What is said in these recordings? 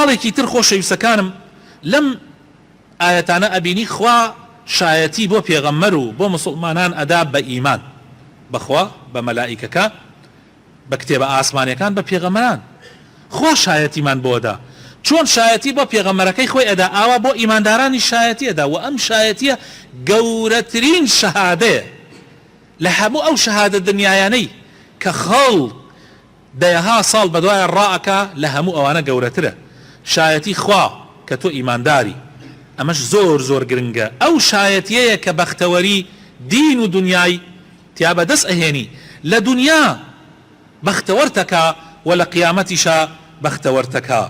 منداڵێکی تر خۆشەویستەکانم لەم ئاەتانە ئەبینی خوا شایەتی بۆ پێغەمبەر و بۆ مسلمانان ئەدا بە ئیمان بەخوا بە مەلائیکەکە بە کتێبە ئاسمانیەکان بە پێغەمبەران خوا شایەتیمان بۆدا چۆن شایەتی بۆ پێغەمبەرەکەی خۆی ئەدا ئاوا بۆ ئیماندارانی شایەتی ئەدا و ئەم شایەتیە گەورەترین شەهادەیە لە هەموو ئەو شەهادە دنیایانەی کە خەڵک دەیەها ساڵ بەدوایە ڕائەکە لە هەموو ئەوانە گەورەترە شایەتی خوا کە تۆ ئیمانداری ئەمەش زۆر زۆر گرنگە ئەو شایەتیەیە کە بەختەوەری دین و دنیای تیا بەدەست ئەهێنی لە دنیا بەختەوەرتەکە و لە قیامەتیشا بەختەوەرتەکە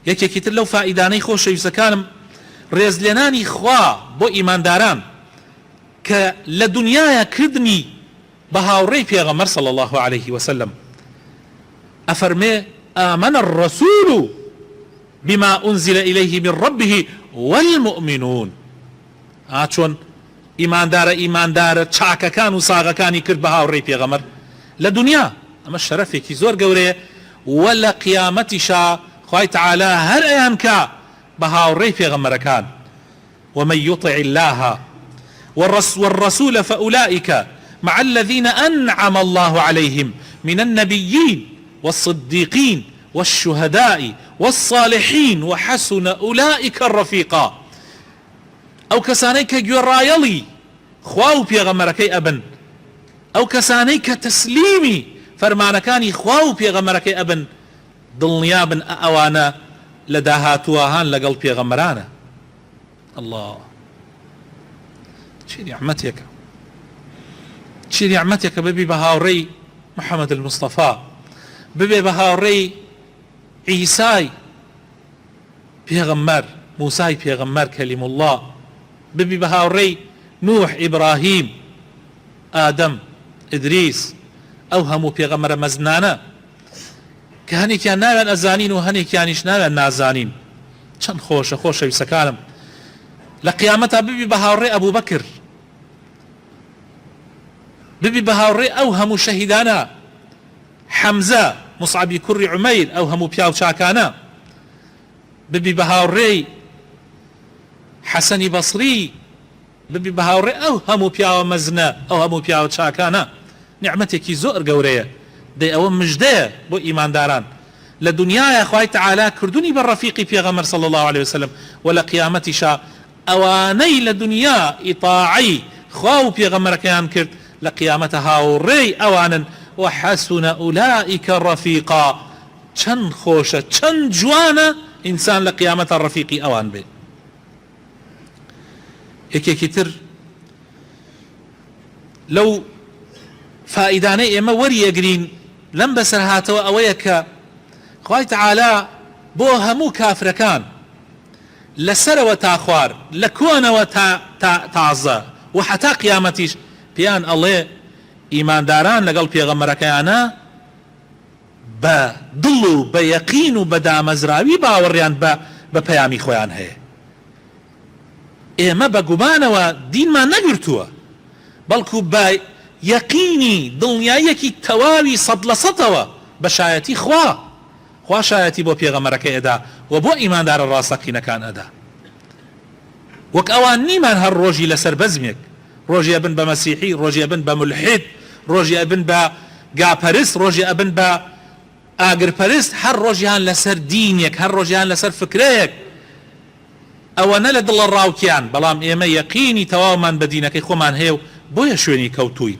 یەکێکی تر لەو فائیدانەی خۆشەویستەکانم ڕێزلێنانی خوا بۆ ئیمانداران کە لە دنیایە کردنی بە هاوڕێی پێغەمبەر صلی الله عليه وسلم ئەفەرمێ آمن الرسول بما أنزل إليه من ربه والمؤمنون چۆن ئیماندارە چاکەکان و ساغەکانی کرد بە هاوڕێی پێغەمبەر لە دنیا ئەمە شەرەفێکی زۆر گەورەیە و لە قیامەتیشا خوای تعالی هەر ئەیان کە بە هاوڕێی پێغەمبەرەکان ومن يطع الله والرسول فأولئك مع الذين أنعم الله عليهم من النبيين والصديقين والشهداء والصالحين وحسن أولئك الرفيقا أو كسانيك جرايلي خواو بيغمركي أبن أو كسانيك تسليمي فرمانكاني خواو بيغمركي أبن دڵنیابن ئەوانە لە داهاتووەهان لەگەڵ پێغەمبەرانە الله چی نیعمەتێکە ببی بە هاوڕێی محەممەد المستەفا ببێ بە هاوڕێی عیسای پێغەمبەر موسای پێغەمبەر کەلیم الله ببی بە هاوڕێی نوح ئیبراهیم ئادەم ئیدریس ئەو هەموو پێغەمبەرە مەزنانە کە هەنێکیان ناوێن ئەزانین و هەنێکیانیش ناوێن نازانین چەند خۆشە خۆشەویستەکانم لە قیامەتا ببی بە هاوڕێی ئەبوو بەکر ببی بە هاوڕێی ئەو هەموو شەهیدانە حەمزە مصعبی کوڕی عومەیر ئەو هەموو پیاو چاکانە ببی بە هاوڕێی حەسەنی بەسری ببی بە هاوڕێی ئەو هەموو پیاوە مەزنە ئەو هەموو پیاوە چاکانە نیعمەتێکی زۆر گەورەیە دەی ئەوە مژدەیە بۆ ئیمانداران لە دنیایە خوای تعالی کردوونی بە ڕەفیقی پێغەمبەر صلی الله عليه وسلم و لە قیامەتیشا ئەوانەی لە دنیا ئیطاعی خوا و پێغەمبەرەکەیان کرد لە قیامەتە هاوڕێی ئەوانن وحسن أولئك رفيقا چەند خۆشە چەند جوانە ئینسان لە قیامەتە ڕەفیقی ئەوان بێ یەکێکی تر لەو فائیدانەی ئێمە وەریەگرین لەم بەسەر هاتەوە ئەوەیە کە خوای تعالی بۆ هەموو کافرەکان لەسەرەوە تا خوار لە کۆنەوە تا تازە و حتا قیامەتیش پێیان ئەڵێ ئیمانداران لەگەڵ پێغەمبەرەکەیانە بە دڵ و بە یەقین و بە دامەزراوی باوەڕیان بە پەیامی خۆیان هەیە ئێمە بە گومانەوە دینمان نەگرتووە بەڵکو بە یەقینی دڵنیاییەکی تەواوی 100% بە شایەتی خوا شایەتی بۆ پێغەمبەرەکەی ئەدا و بۆ ئیماندارە ڕاستەقینەکان ئەدا وەک ئەوان نیمان هەر ڕۆژی لەسەر بەزمێک ڕۆژی ئەبن بە مەسیحی ڕۆژی ئەبن بە مولحید ڕۆژی ئەبن بە گاپەرست ڕۆژی ئەبن بە ئاگرپەرست هەر ڕۆژیان لەسەر دینێک هەر ڕۆژیان لەسەر فکرەیەک ئەوەنە لە دڵە ڕاوکیان بەڵام ئێمە یەقینی تەواومان بە دینەکەی خۆمان هەیە و بۆیە شوێنی کەوتووی